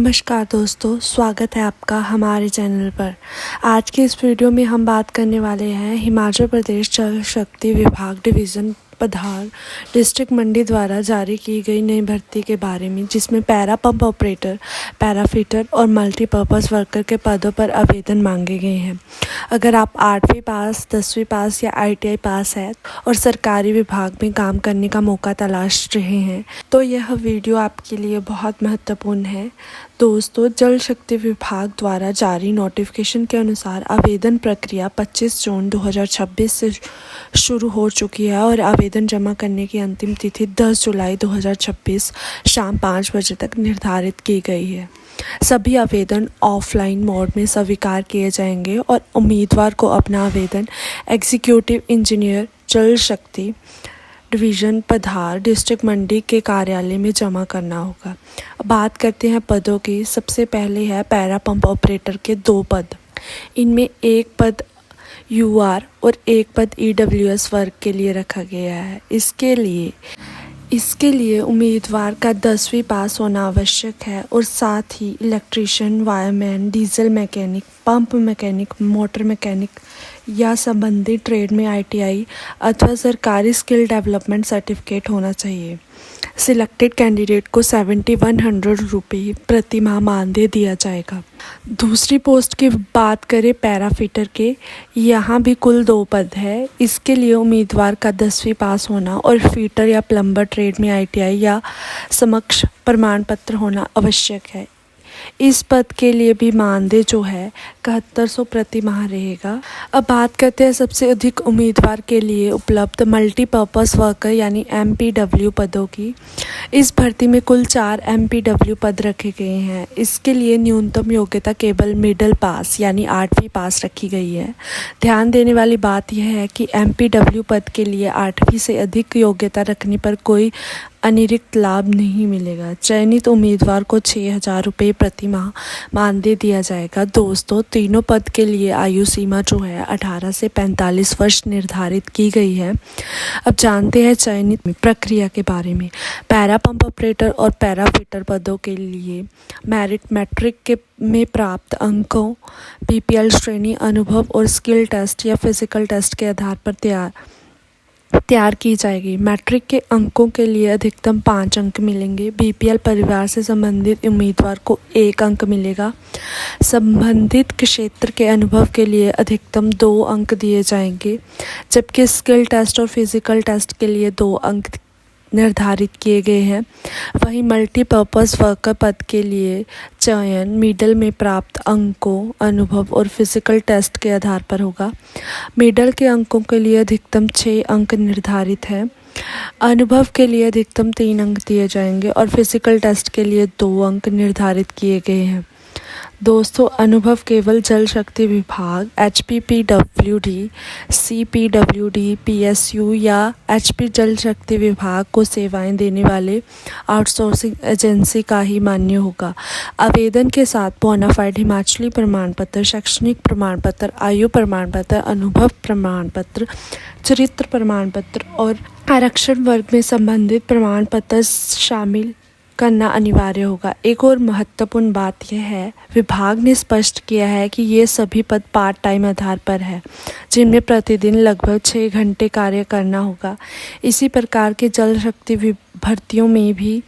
नमस्कार दोस्तों, स्वागत है आपका हमारे चैनल पर। आज के इस वीडियो में हम बात करने वाले हैं हिमाचल प्रदेश जल शक्ति विभाग डिवीज़न पधार डिस्ट्रिक्ट मंडी द्वारा जारी की गई नई भर्ती के बारे में, जिसमें para pump operator, para fitter और मल्टीपर्पज़ वर्कर के पदों पर आवेदन मांगे गए हैं। अगर आप 8वीं पास, 10वीं पास या ITI पास है और सरकारी विभाग में काम करने का मौका तलाश रहे हैं तो यह वीडियो आपके लिए बहुत महत्वपूर्ण है। दोस्तों, जल शक्ति विभाग द्वारा जारी नोटिफिकेशन के अनुसार आवेदन प्रक्रिया 25 जून 2026 से शुरू हो चुकी है और आवेदन जमा करने की अंतिम तिथि 10 जुलाई 2026 शाम 5 बजे तक निर्धारित की गई है। सभी आवेदन ऑफलाइन मोड में स्वीकार किए जाएंगे और उम्मीदवार को अपना आवेदन एग्जीक्यूटिव इंजीनियर जल शक्ति डिवीज़न पधार डिस्ट्रिक्ट मंडी के कार्यालय में जमा करना होगा। अब बात करते हैं पदों की। सबसे पहले है पैरा पंप ऑपरेटर के 2 पद। इनमें एक पद UR और एक पद EWS वर्ग के लिए रखा गया है। इसके लिए उम्मीदवार का 10वीं पास होना आवश्यक है और साथ ही electrician, wireman, diesel mechanic, pump mechanic, motor mechanic या संबंधित ट्रेड में ITI अथवा सरकारी स्किल डेवलपमेंट सर्टिफिकेट होना चाहिए। सिलेक्टेड कैंडिडेट को 7100 रुपये प्रति माह मानदेय दिया जाएगा। दूसरी पोस्ट की बात करें पैरा फिटर के, यहाँ भी कुल 2 पद है। इसके लिए उम्मीदवार का 10वीं पास होना और फिटर या प्लम्बर ट्रेड में ITI या समकक्ष प्रमाण पत्र होना आवश्यक है। इस पद के लिए भी मानदेय जो है 7100 प्रति माह रहेगा। अब बात करते हैं सबसे अधिक उम्मीदवार के लिए उपलब्ध मल्टीपर्पज़ वर्कर यानी MPW पदों की। इस भर्ती में कुल 4 MPW पद रखे गए हैं। इसके लिए न्यूनतम योग्यता केवल मिडिल पास यानी 8वीं पास रखी गई है। ध्यान देने वाली बात यह है कि MPW पद के लिए 8वीं से अधिक योग्यता रखने पर कोई अतिरिक्त लाभ नहीं मिलेगा। चयनित उम्मीदवार को 6000 रुपये प्रति माह मानदेय दिया जाएगा। दोस्तों, तीनों पद के लिए आयु सीमा जो है 18 से 45 वर्ष निर्धारित की गई है। अब जानते हैं चयनित प्रक्रिया के बारे में। पैरा पंप ऑपरेटर और पैरा फिटर पदों के लिए मेरिट मैट्रिक में प्राप्त अंकों, PPL श्रेणी, अनुभव और स्किल टेस्ट या फिजिकल टेस्ट के आधार पर तैयार की जाएगी। मैट्रिक के अंकों के लिए अधिकतम 5 अंक मिलेंगे। BPL परिवार से संबंधित उम्मीदवार को 1 अंक मिलेगा। संबंधित क्षेत्र के अनुभव के लिए अधिकतम 2 अंक दिए जाएंगे, जबकि स्किल टेस्ट और फिजिकल टेस्ट के लिए 2 अंक निर्धारित किए गए हैं। वहीं मल्टीपर्पज़ वर्कर पद के लिए चयन मिडल में प्राप्त अंकों, अनुभव और फिजिकल टेस्ट के आधार पर होगा। मिडल के अंकों के लिए अधिकतम 6 अंक निर्धारित है। अनुभव के लिए अधिकतम 3 अंक दिए जाएंगे और फिजिकल टेस्ट के लिए 2 अंक निर्धारित किए गए हैं। दोस्तों, अनुभव केवल जल शक्ति विभाग, HPPWD, CPWD, PSU या HP जल शक्ति विभाग को सेवाएं देने वाले आउटसोर्सिंग एजेंसी का ही मान्य होगा। आवेदन के साथ बोनाफाइड हिमाचली प्रमाण पत्र, शैक्षणिक प्रमाण पत्र, आयु प्रमाण पत्र, अनुभव प्रमाण पत्र, चरित्र प्रमाण पत्र और आरक्षण वर्ग में संबंधित प्रमाण पत्र शामिल करना अनिवार्य होगा। एक और महत्वपूर्ण बात यह है, विभाग ने स्पष्ट किया है कि ये सभी पद पार्ट टाइम आधार पर है, जिनमें प्रतिदिन लगभग 6 घंटे कार्य करना होगा। इसी प्रकार के जल शक्ति भर्तियों में भी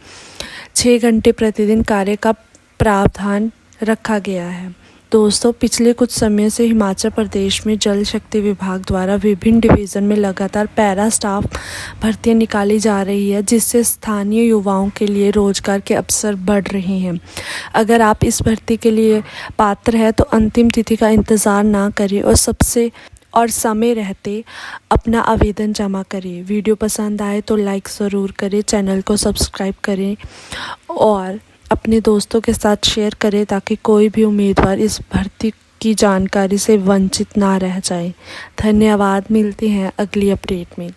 6 घंटे प्रतिदिन कार्य का प्रावधान रखा गया है। दोस्तों, पिछले कुछ समय से हिमाचल प्रदेश में जल शक्ति विभाग द्वारा विभिन्न डिवीज़न में लगातार पैरा स्टाफ भर्तियां निकाली जा रही है, जिससे स्थानीय युवाओं के लिए रोजगार के अवसर बढ़ रहे हैं। अगर आप इस भर्ती के लिए पात्र हैं तो अंतिम तिथि का इंतज़ार ना करें और समय रहते अपना आवेदन जमा करें। वीडियो पसंद आए तो लाइक ज़रूर करें, चैनल को सब्सक्राइब करें और अपने दोस्तों के साथ शेयर करें ताकि कोई भी उम्मीदवार इस भर्ती की जानकारी से वंचित ना रह जाए। धन्यवाद। मिलते हैं अगली अपडेट में।